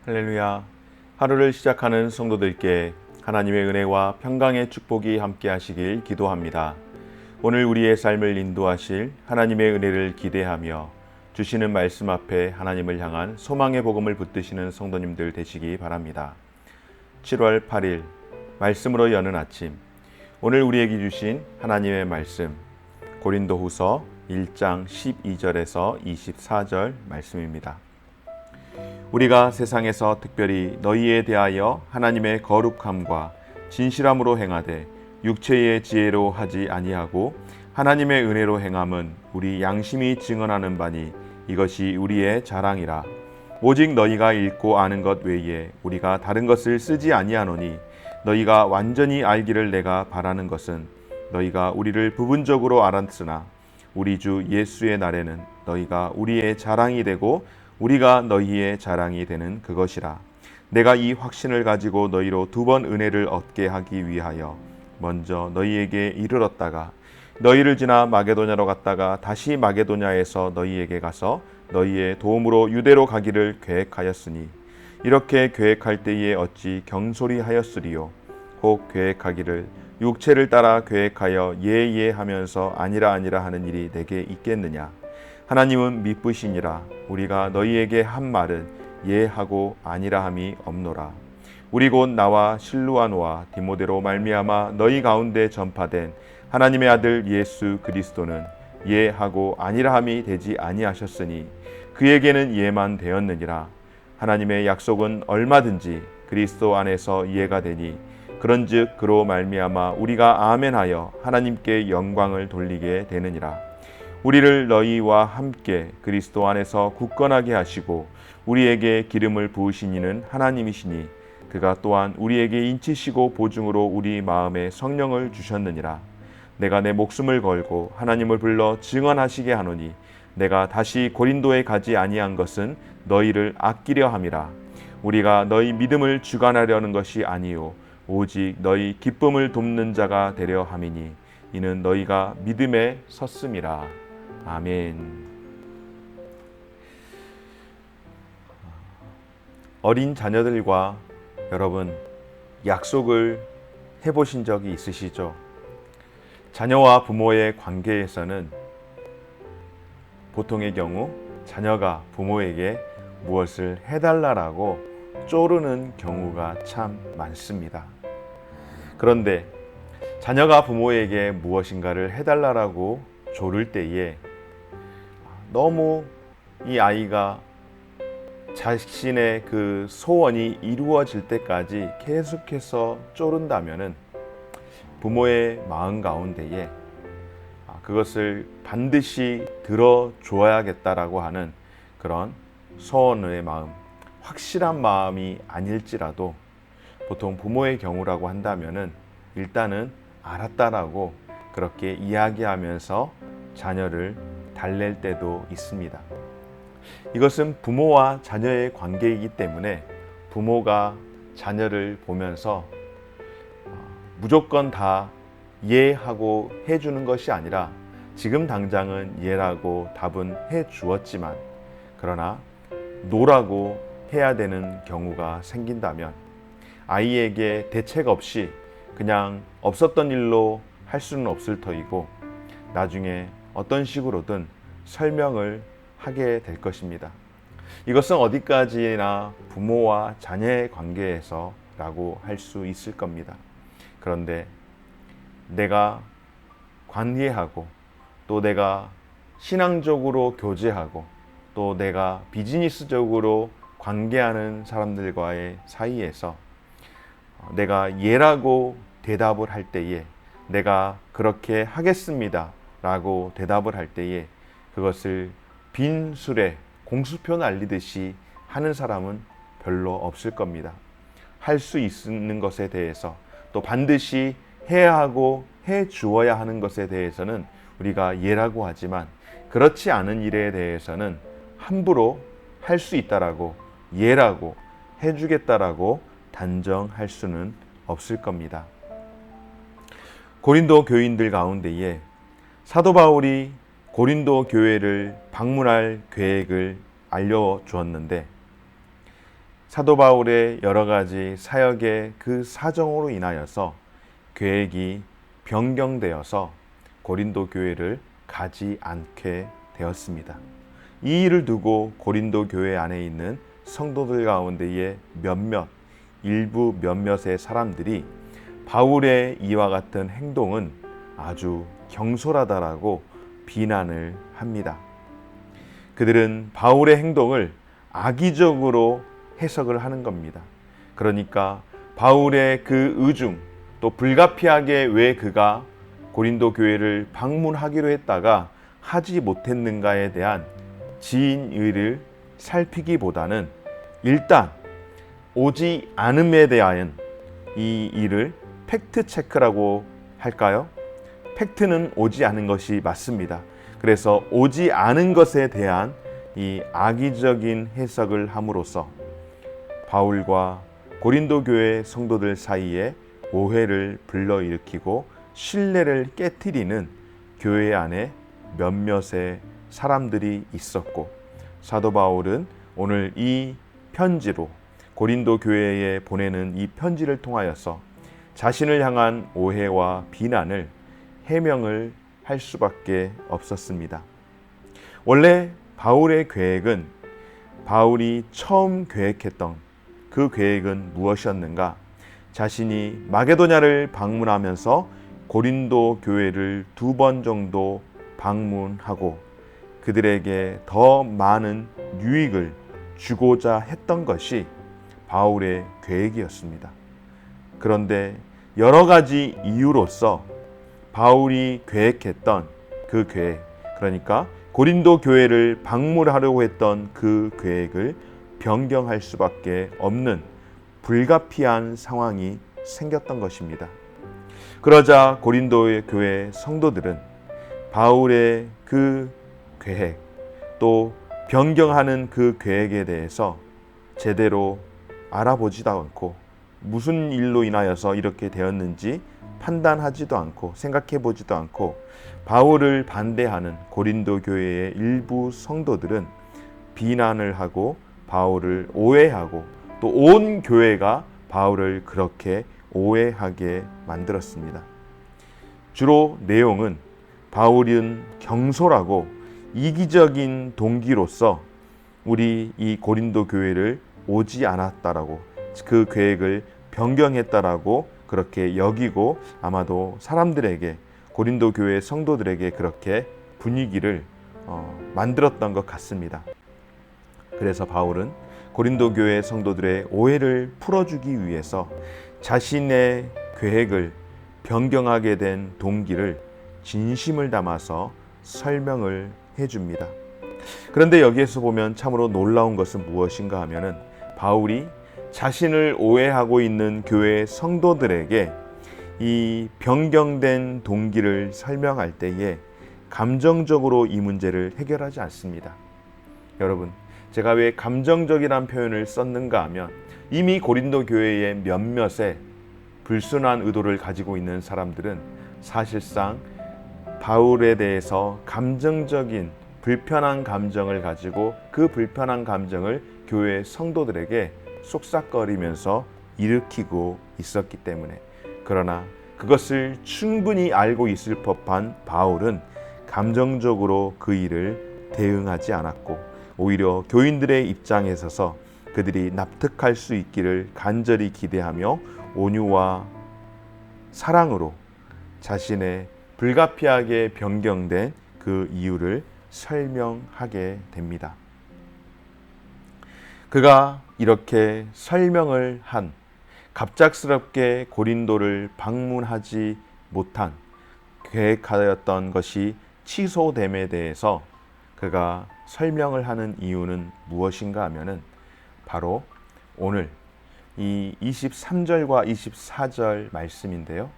할렐루야. 하루를 시작하는 성도들께 하나님의 은혜와 평강의 축복이 함께 하시길 기도합니다. 오늘 우리의 삶을 인도하실 하나님의 은혜를 기대하며 주시는 말씀 앞에 하나님을 향한 소망의 복음을 붙드시는 성도님들 되시기 바랍니다. 7월 8일 말씀으로 여는 아침, 오늘 우리에게 주신 하나님의 말씀 고린도후서 1장 12절에서 24절 말씀입니다. 우리가 세상에서 특별히 너희에 대하여 하나님의 거룩함과 진실함으로 행하되 육체의 지혜로 하지 아니하고 하나님의 은혜로 행함은 우리 양심이 증언하는 바니 이것이 우리의 자랑이라. 오직 너희가 읽고 아는 것 외에 우리가 다른 것을 쓰지 아니하노니 너희가 완전히 알기를 내가 바라는 것은 너희가 우리를 부분적으로 알았으나 우리 주 예수의 날에는 너희가 우리의 자랑이 되고 우리가 너희의 자랑이 되는 그것이라. 내가 이 확신을 가지고 너희로 두 번 은혜를 얻게 하기 위하여 먼저 너희에게 이르렀다가 너희를 지나 마게도냐로 갔다가 다시 마게도냐에서 너희에게 가서 너희의 도움으로 유대로 가기를 계획하였으니 이렇게 계획할 때에 어찌 경솔히하였으리요. 혹 계획하기를 육체를 따라 계획하여 예하면서 아니라 하는 일이 내게 있겠느냐. 하나님은 미쁘시니라. 우리가 너희에게 한 말은 예하고 아니라 함이 없노라. 우리 곧 나와 실루아노와 디모데로 말미암아 너희 가운데 전파된 하나님의 아들 예수 그리스도는 예하고 아니라 함이 되지 아니하셨으니 그에게는 예만 되었느니라. 하나님의 약속은 얼마든지 그리스도 안에서 예가 되니 그런즉 그로 말미암아 우리가 아멘하여 하나님께 영광을 돌리게 되느니라. 우리를 너희와 함께 그리스도 안에서 굳건하게 하시고 우리에게 기름을 부으신 이는 하나님이시니 그가 또한 우리에게 인치시고 보증으로 우리 마음에 성령을 주셨느니라. 내가 내 목숨을 걸고 하나님을 불러 증언하시게 하노니 내가 다시 고린도에 가지 아니한 것은 너희를 아끼려 함이라. 우리가 너희 믿음을 주관하려는 것이 아니요 오직 너희 기쁨을 돕는 자가 되려 함이니 이는 너희가 믿음에 섰음이라. 아멘. 어린 자녀들과 여러분 약속을 해보신 적이 있으시죠? 자녀와 부모의 관계에서는 보통의 경우 자녀가 부모에게 무엇을 해달라고 쪼르는 경우가 참 많습니다. 그런데 자녀가 부모에게 무엇인가를 해달라고 조를 때에 너무 이 아이가 자신의 그 소원이 이루어질 때까지 계속해서 쪼른다면은 부모의 마음 가운데에 그것을 반드시 들어줘야겠다라고 하는 그런 소원의 마음, 확실한 마음이 아닐지라도 보통 부모의 경우라고 한다면은 일단은 알았다라고 그렇게 이야기하면서 자녀를 달랠 때도 있습니다. 이것은 부모와 자녀의 관계이기 때문에 부모가 자녀를 보면서 무조건 다 예하고 해주는 것이 아니라 지금 당장은 예라고 답은 해 주었지만 그러나 노라고 해야 되는 경우가 생긴다면 아이에게 대책 없이 그냥 없었던 일로 할 수는 없을 터이고 나중에 어떤 식으로든 설명을 하게 될 것입니다. 이것은 어디까지나 부모와 자녀의 관계에서라고 할 수 있을 겁니다. 그런데 내가 관계하고 또 내가 신앙적으로 교제하고 또 내가 비즈니스적으로 관계하는 사람들과의 사이에서 내가 예라고 대답을 할 때에 내가 그렇게 하겠습니다 라고 대답을 할 때에 그것을 빈 술에 공수표 날리듯이 하는 사람은 별로 없을 겁니다. 할 수 있는 것에 대해서 또 반드시 해야 하고 해 주어야 하는 것에 대해서는 우리가 예라고 하지만 그렇지 않은 일에 대해서는 함부로 할 수 있다라고 예라고 해주겠다라고 단정할 수는 없을 겁니다. 고린도 교인들 가운데에 사도 바울이 고린도 교회를 방문할 계획을 알려주었는데 사도 바울의 여러 가지 사역의 그 사정으로 인하여서 계획이 변경되어서 고린도 교회를 가지 않게 되었습니다. 이 일을 두고 고린도 교회 안에 있는 성도들 가운데의 일부 몇몇의 사람들이 바울의 이와 같은 행동은 아주 경솔하다라고 비난을 합니다. 그들은 바울의 행동을 악의적으로 해석을 하는 겁니다. 그러니까 바울의 그 의중, 또 불가피하게 왜 그가 고린도 교회를 방문하기로 했다가 하지 못했는가에 대한 진위를 살피기보다는 일단 오지 않음에 대한 이 일을 팩트 체크라고 할까요? 팩트는 오지 않은 것이 맞습니다. 그래서 오지 않은 것에 대한 이 악의적인 해석을 함으로써 바울과 고린도 교회 성도들 사이에 오해를 불러일으키고 신뢰를 깨트리는 교회 안에 몇몇의 사람들이 있었고, 사도 바울은 오늘 이 편지로 고린도 교회에 보내는 이 편지를 통하여서 자신을 향한 오해와 비난을 해명을 할 수밖에 없었습니다. 원래 바울의 계획은, 바울이 처음 계획했던 그 계획은 무엇이었는가? 자신이 마게도냐를 방문하면서 고린도 교회를 2번 정도 방문하고 그들에게 더 많은 유익을 주고자 했던 것이 바울의 계획이었습니다. 그런데 여러 가지 이유로서 바울이 계획했던 그 계획, 그러니까 고린도 교회를 방문하려고 했던 그 계획을 변경할 수밖에 없는 불가피한 상황이 생겼던 것입니다. 그러자 고린도의 교회 성도들은 바울의 그 계획, 또 변경하는 그 계획에 대해서 제대로 알아보지도 않고 무슨 일로 인하여서 이렇게 되었는지 판단하지도 않고 생각해 보지도 않고 바울을 반대하는 고린도 교회의 일부 성도들은 비난을 하고 바울을 오해하고 또 온 교회가 바울을 그렇게 오해하게 만들었습니다. 주로 내용은 바울은 경솔하고 이기적인 동기로서 우리 이 고린도 교회를 오지 않았다라고, 그 계획을 변경했다라고 그렇게 여기고 아마도 사람들에게, 고린도 교회 성도들에게 그렇게 분위기를 만들었던 것 같습니다. 그래서 바울은 고린도 교회 성도들의 오해를 풀어주기 위해서 자신의 계획을 변경하게 된 동기를 진심을 담아서 설명을 해줍니다. 그런데 여기에서 보면 참으로 놀라운 것은 무엇인가 하면은 바울이 자신을 오해하고 있는 교회 성도들에게 이 변경된 동기를 설명할 때에 감정적으로 이 문제를 해결하지 않습니다. 여러분, 제가 왜 감정적이란 표현을 썼는가 하면 이미 고린도 교회의 몇몇의 불순한 의도를 가지고 있는 사람들은 사실상 바울에 대해서 감정적인 불편한 감정을 가지고 그 불편한 감정을 교회 성도들에게 쏙싹거리면서 일으키고 있었기 때문에, 그러나 그것을 충분히 알고 있을 법한 바울은 감정적으로 그 일을 대응하지 않았고 오히려 교인들의 입장에 서서 그들이 납득할 수 있기를 간절히 기대하며 온유와 사랑으로 자신의 불가피하게 변경된 그 이유를 설명하게 됩니다. 그가 이렇게 설명을 한, 갑작스럽게 고린도를 방문하지 못한 계획하였던 것이 취소됨에 대해서 그가 설명을 하는 이유는 무엇인가 하면은 바로 오늘 이 23절과 24절 말씀인데요.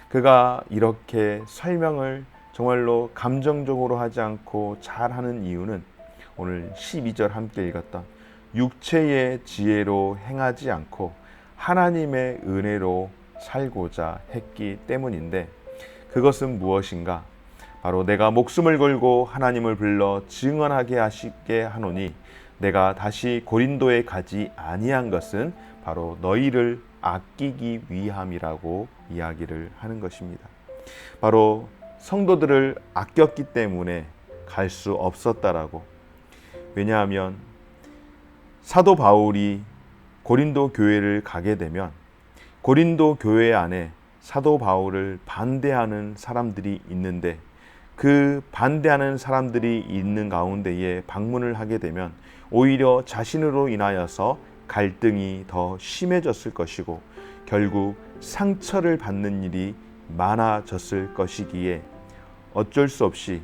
그가 이렇게 설명을 정말로 감정적으로 하지 않고 잘하는 이유는 오늘 12절 함께 읽었던 육체의 지혜로 행하지 않고 하나님의 은혜로 살고자 했기 때문인데, 그것은 무엇인가? 바로 내가 목숨을 걸고 하나님을 불러 증언하게 하시게 하노니 내가 다시 고린도에 가지 아니한 것은 바로 너희를 아끼기 위함이라고 이야기를 하는 것입니다. 바로 성도들을 아꼈기 때문에 갈 수 없었다라고. 왜냐하면 사도 바울이 고린도 교회를 가게 되면 고린도 교회 안에 사도 바울을 반대하는 사람들이 있는데 그 반대하는 사람들이 있는 가운데에 방문을 하게 되면 오히려 자신으로 인하여서 갈등이 더 심해졌을 것이고 결국 상처를 받는 일이 많아졌을 것이기에 어쩔 수 없이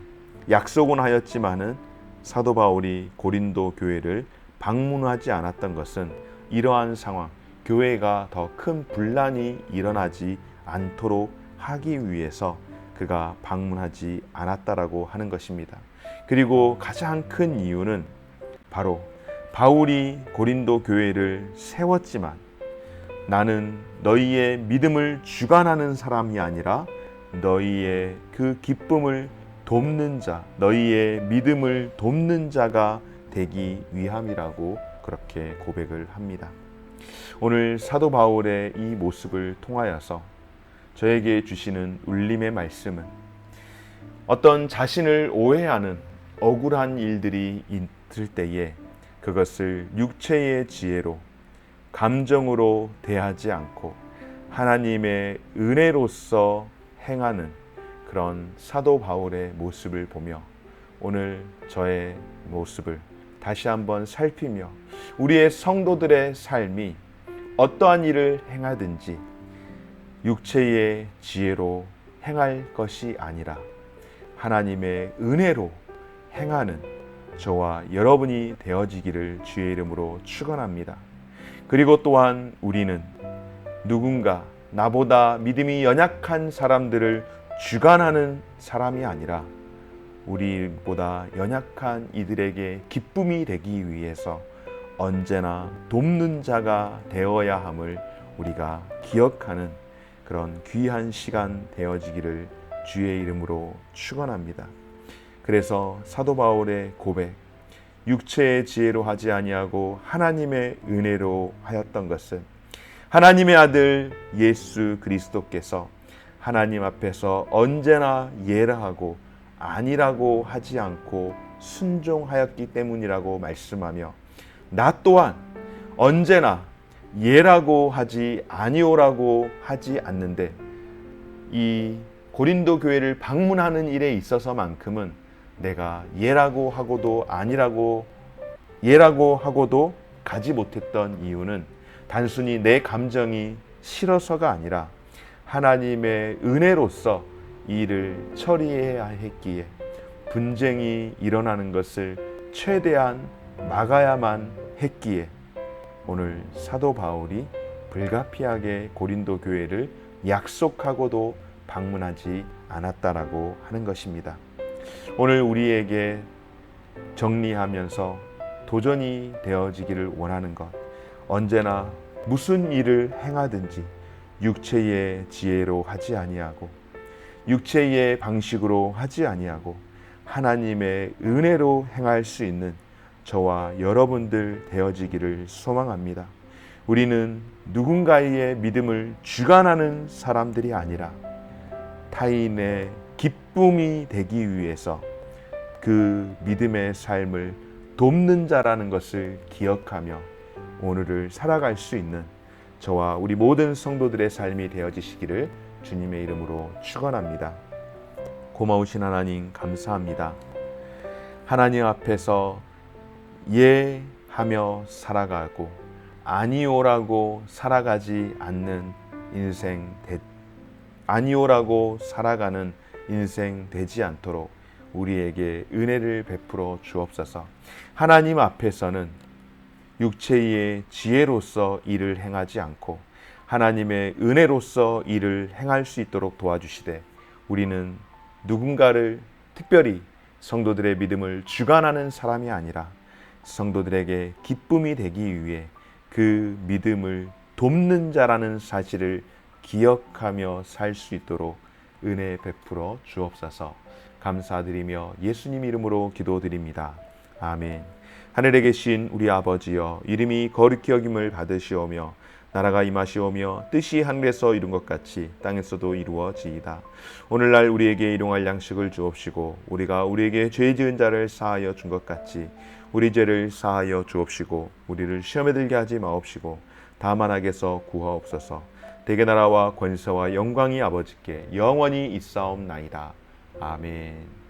약속은 하였지만은 사도 바울이 고린도 교회를 방문하지 않았던 것은 이러한 상황, 교회가 더 큰 분란이 일어나지 않도록 하기 위해서 그가 방문하지 않았다라고 하는 것입니다. 그리고 가장 큰 이유는 바로 바울이 고린도 교회를 세웠지만 나는 너희의 믿음을 주관하는 사람이 아니라 너희의 그 기쁨을 돕는 자, 너희의 믿음을 돕는 자가 되기 위함이라고 그렇게 고백을 합니다. 오늘 사도 바울의 이 모습을 통하여서 저에게 주시는 울림의 말씀은 어떤 자신을 오해하는 억울한 일들이 있을 때에 그것을 육체의 지혜로 감정으로 대하지 않고 하나님의 은혜로서 행하는 그런 사도 바울의 모습을 보며 오늘 저의 모습을 다시 한번 살피며 우리의 성도들의 삶이 어떠한 일을 행하든지 육체의 지혜로 행할 것이 아니라 하나님의 은혜로 행하는 저와 여러분이 되어지기를 주의 이름으로 축원합니다. 그리고 또한 우리는 누군가 나보다 믿음이 연약한 사람들을 주관하는 사람이 아니라 우리보다 연약한 이들에게 기쁨이 되기 위해서 언제나 돕는 자가 되어야 함을 우리가 기억하는 그런 귀한 시간 되어지기를 주의 이름으로 축원합니다. 그래서 사도 바울의 고백, 육체의 지혜로 하지 아니하고 하나님의 은혜로 하였던 것은 하나님의 아들 예수 그리스도께서 하나님 앞에서 언제나 예라하고 아니라고 하지 않고 순종하였기 때문이라고 말씀하며 나 또한 언제나 예라고 하지 아니오라고 하지 않는데 이 고린도 교회를 방문하는 일에 있어서만큼은 내가 예라고 하고도 아니라고 예라고 하고도 가지 못했던 이유는 단순히 내 감정이 싫어서가 아니라 하나님의 은혜로서 이 일을 처리해야 했기에 분쟁이 일어나는 것을 최대한 막아야만 했기에 오늘 사도 바울이 불가피하게 고린도 교회를 약속하고도 방문하지 않았다라고 하는 것입니다. 오늘 우리에게 정리하면서 도전이 되어지기를 원하는 것, 언제나 무슨 일을 행하든지 육체의 지혜로 하지 아니하고 육체의 방식으로 하지 아니하고 하나님의 은혜로 행할 수 있는 저와 여러분들 되어지기를 소망합니다. 우리는 누군가의 믿음을 주관하는 사람들이 아니라 타인의 기쁨이 되기 위해서 그 믿음의 삶을 돕는 자라는 것을 기억하며 오늘을 살아갈 수 있는 저와 우리 모든 성도들의 삶이 되어지시기를 주님의 이름으로 축원합니다. 고마우신 하나님 감사합니다. 하나님 앞에서 예하며 살아가고 아니오라고 살아가지 않는 인생 아니오라고 살아가는 인생 되지 않도록 우리에게 은혜를 베풀어 주옵소서. 하나님 앞에서는 육체의 지혜로서 일을 행하지 않고 하나님의 은혜로서 일을 행할 수 있도록 도와주시되 우리는 누군가를 특별히 성도들의 믿음을 주관하는 사람이 아니라 성도들에게 기쁨이 되기 위해 그 믿음을 돕는 자라는 사실을 기억하며 살 수 있도록 은혜 베풀어 주옵소서. 감사드리며 예수님 이름으로 기도드립니다. 아멘. 하늘에 계신 우리 아버지여, 이름이 거룩히 여김을 받으시오며 나라가 임하시오며 뜻이 하늘에서 이룬 것 같이 땅에서도 이루어지이다. 오늘날 우리에게 일용할 양식을 주옵시고 우리가 우리에게 죄 지은 자를 사하여 준 것 같이 우리 죄를 사하여 주옵시고 우리를 시험에 들게 하지 마옵시고 다만 악에서 구하옵소서. 대개 나라와 권세와 영광이 아버지께 영원히 있사옵나이다. 아멘.